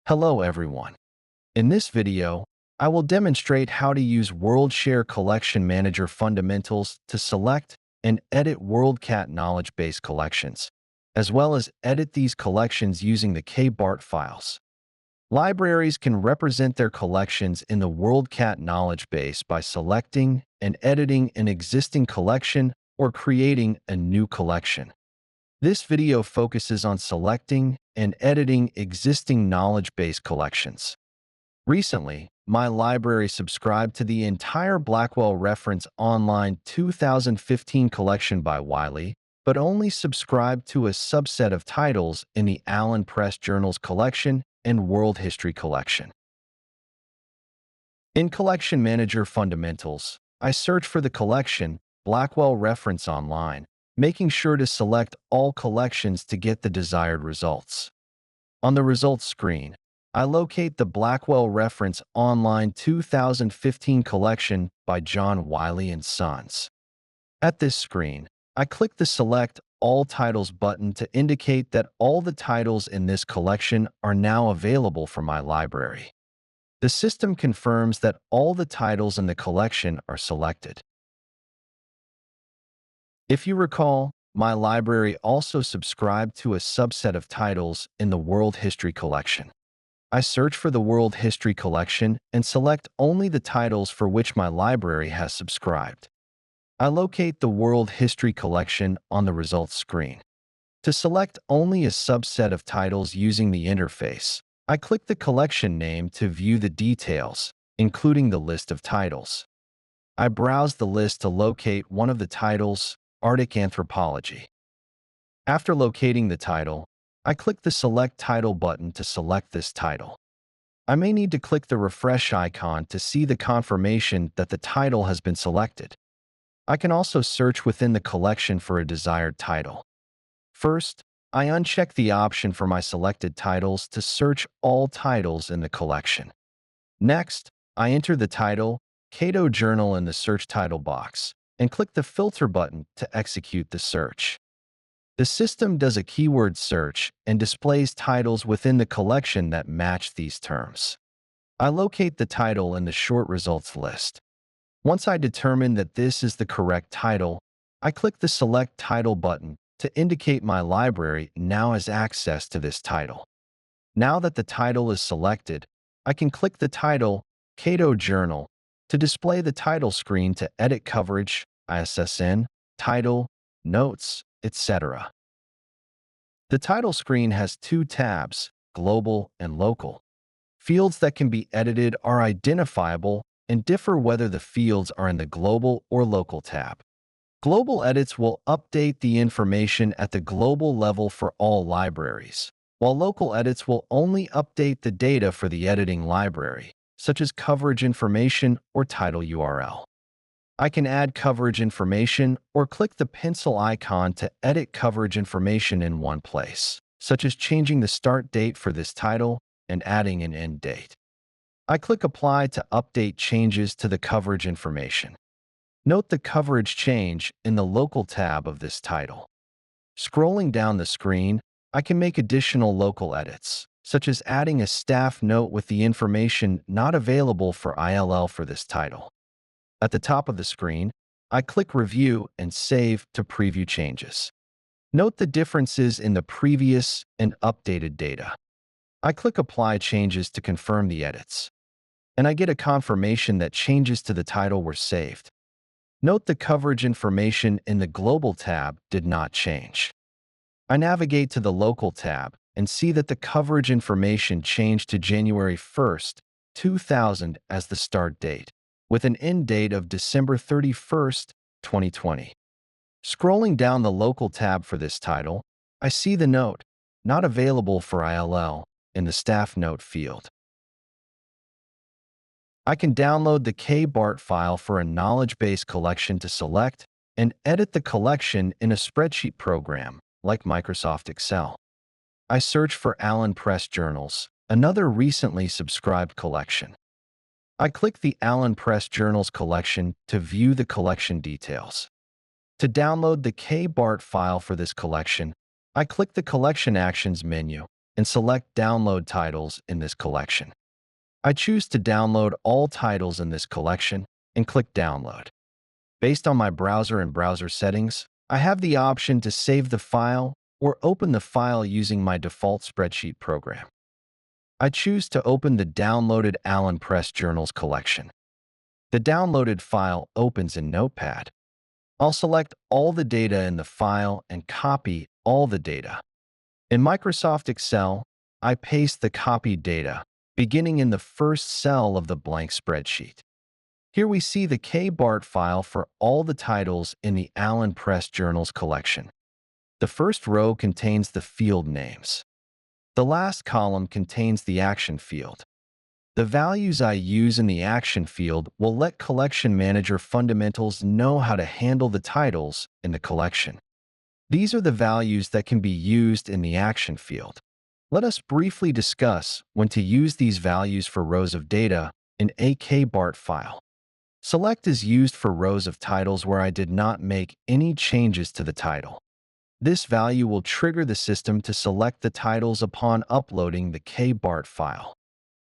Hello everyone. In this video, I will demonstrate how to use WorldShare Collection Manager fundamentals to select and edit WorldCat knowledge base collections, as well as edit these collections using the KBART files. Libraries can represent their collections in the WorldCat knowledge base by selecting and editing an existing collection or creating a new collection. This video focuses on selecting and editing existing knowledge base collections. Recently, my library subscribed to the entire Blackwell Reference Online 2015 collection by Wiley, but only subscribed to a subset of titles in the Allen Press Journals collection and World History collection. In Collection Manager Fundamentals, I search for the collection Blackwell Reference Online, making sure to select all collections to get the desired results. On the results screen, I locate the Blackwell Reference Online 2015 collection by John Wiley and Sons. At this screen, I click the Select All Titles button to indicate that all the titles in this collection are now available for my library. The system confirms that all the titles in the collection are selected. If you recall, my library also subscribed to a subset of titles in the World History collection. I search for the World History collection and select only the titles for which my library has subscribed. I locate the World History collection on the results screen. To select only a subset of titles using the interface, I click the collection name to view the details, including the list of titles. I browse the list to locate one of the titles, Arctic Anthropology. After locating the title, I click the Select Title button to select this title. I may need to click the refresh icon to see the confirmation that the title has been selected. I can also search within the collection for a desired title. First, I uncheck the option for my selected titles to search all titles in the collection. Next, I enter the title, Cato Journal in the search title box, and click the Filter button to execute the search. The system does a keyword search and displays titles within the collection that match these terms. I locate the title in the short results list. Once I determine that this is the correct title, I click the Select Title button to indicate my library now has access to this title. Now that the title is selected, I can click the title, Cato Journal, to display the title screen to edit coverage, ISSN, title, notes, etc. The title screen has two tabs, Global and Local. Fields that can be edited are identifiable and differ whether the fields are in the Global or Local tab. Global edits will update the information at the global level for all libraries, while local edits will only update the data for the editing library, such as coverage information or title URL. I can add coverage information or click the pencil icon to edit coverage information in one place, such as changing the start date for this title and adding an end date. I click Apply to update changes to the coverage information. Note the coverage change in the Local tab of this title. Scrolling down the screen, I can make additional local edits, such as adding a staff note with the information not available for ILL for this title. At the top of the screen, I click Review and Save to preview changes. Note the differences in the previous and updated data. I click Apply Changes to confirm the edits, and I get a confirmation that changes to the title were saved. Note the coverage information in the Global tab did not change. I navigate to the Local tab and see that the coverage information changed to January 1st, 2000 as the start date, with an end date of December 31st, 2020. Scrolling down the Local tab for this title, I see the note, Not Available for ILL, in the Staff Note field. I can download the KBART file for a knowledge base collection to select and edit the collection in a spreadsheet program, like Microsoft Excel. I search for Allen Press Journals, another recently subscribed collection. I click the Allen Press Journals collection to view the collection details. To download the KBART file for this collection, I click the Collection Actions menu and select Download Titles in this collection. I choose to download all titles in this collection and click Download. Based on my browser and browser settings, I have the option to save the file or open the file using my default spreadsheet program. I choose to open the downloaded Allen Press Journals collection. The downloaded file opens in Notepad. I'll select all the data in the file and copy all the data. In Microsoft Excel, I paste the copied data, beginning in the first cell of the blank spreadsheet. Here we see the KBART file for all the titles in the Allen Press Journals collection. The first row contains the field names. The last column contains the action field. The values I use in the action field will let Collection Manager fundamentals know how to handle the titles in the collection. These are the values that can be used in the action field. Let us briefly discuss when to use these values for rows of data in a KBART file. Select is used for rows of titles where I did not make any changes to the title. This value will trigger the system to select the titles upon uploading the KBART file.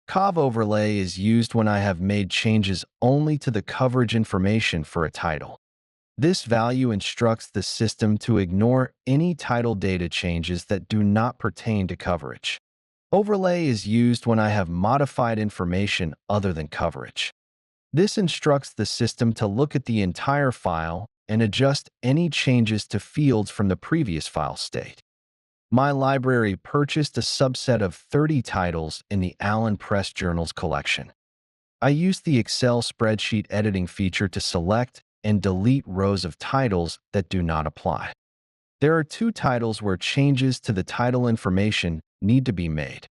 COV overlay is used when I have made changes only to the coverage information for a title. This value instructs the system to ignore any title data changes that do not pertain to coverage. Overlay is used when I have modified information other than coverage. This instructs the system to look at the entire file and adjust any changes to fields from the previous file state. My library purchased a subset of 30 titles in the Allen Press Journals collection. I used the Excel spreadsheet editing feature to select and delete rows of titles that do not apply. There are 2 titles where changes to the title information need to be made.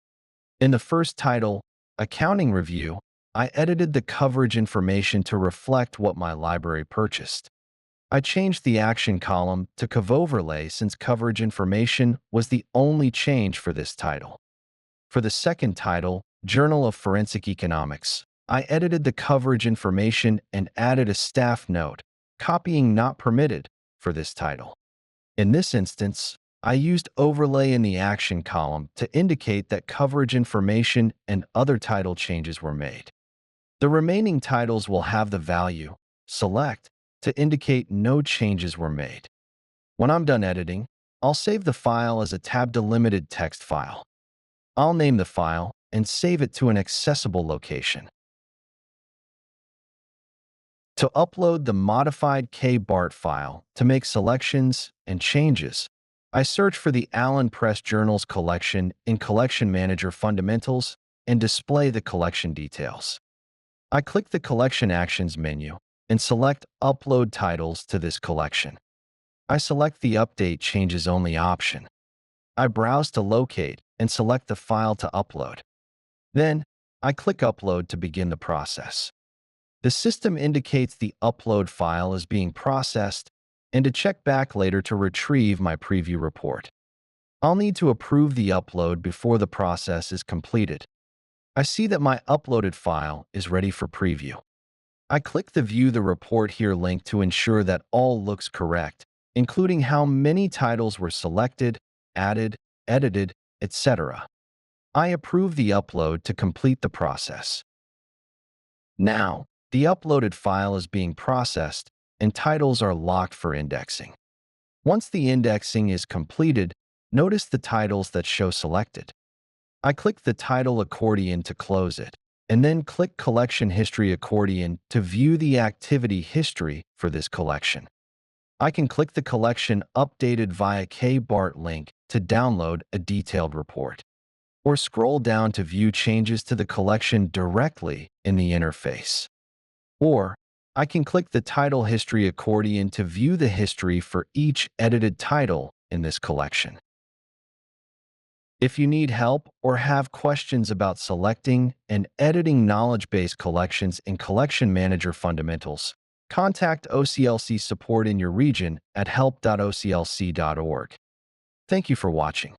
In the first title, Accounting Review, I edited the coverage information to reflect what my library purchased. I changed the action column to COV overlay since coverage information was the only change for this title. For the second title, Journal of Forensic Economics, I edited the coverage information and added a staff note, copying not permitted, for this title. In this instance, I used overlay in the action column to indicate that coverage information and other title changes were made. The remaining titles will have the value, select, to indicate no changes were made. When I'm done editing, I'll save the file as a tab-delimited text file. I'll name the file and save it to an accessible location. To upload the modified KBART file to make selections and changes, I search for the Allen Press Journals collection in Collection Manager Fundamentals and display the collection details. I click the Collection Actions menu and select Upload Titles to this collection. I select the Update Changes Only option. I browse to locate and select the file to upload. Then, I click Upload to begin the process. The system indicates the upload file is being processed and to check back later to retrieve my preview report. I'll need to approve the upload before the process is completed. I see that my uploaded file is ready for preview. I click the View the Report Here link to ensure that all looks correct, including how many titles were selected, added, edited, etc. I approve the upload to complete the process. Now, the uploaded file is being processed and titles are locked for indexing. Once the indexing is completed, notice the titles that show selected. I click the title accordion to close it, and then click Collection History accordion to view the activity history for this collection. I can click the collection updated via KBART link to download a detailed report, or scroll down to view changes to the collection directly in the interface. Or, I can click the Title History accordion to view the history for each edited title in this collection. If you need help or have questions about selecting and editing knowledge-based collections in Collection Manager Fundamentals, contact OCLC support in your region at help.oclc.org. Thank you for watching.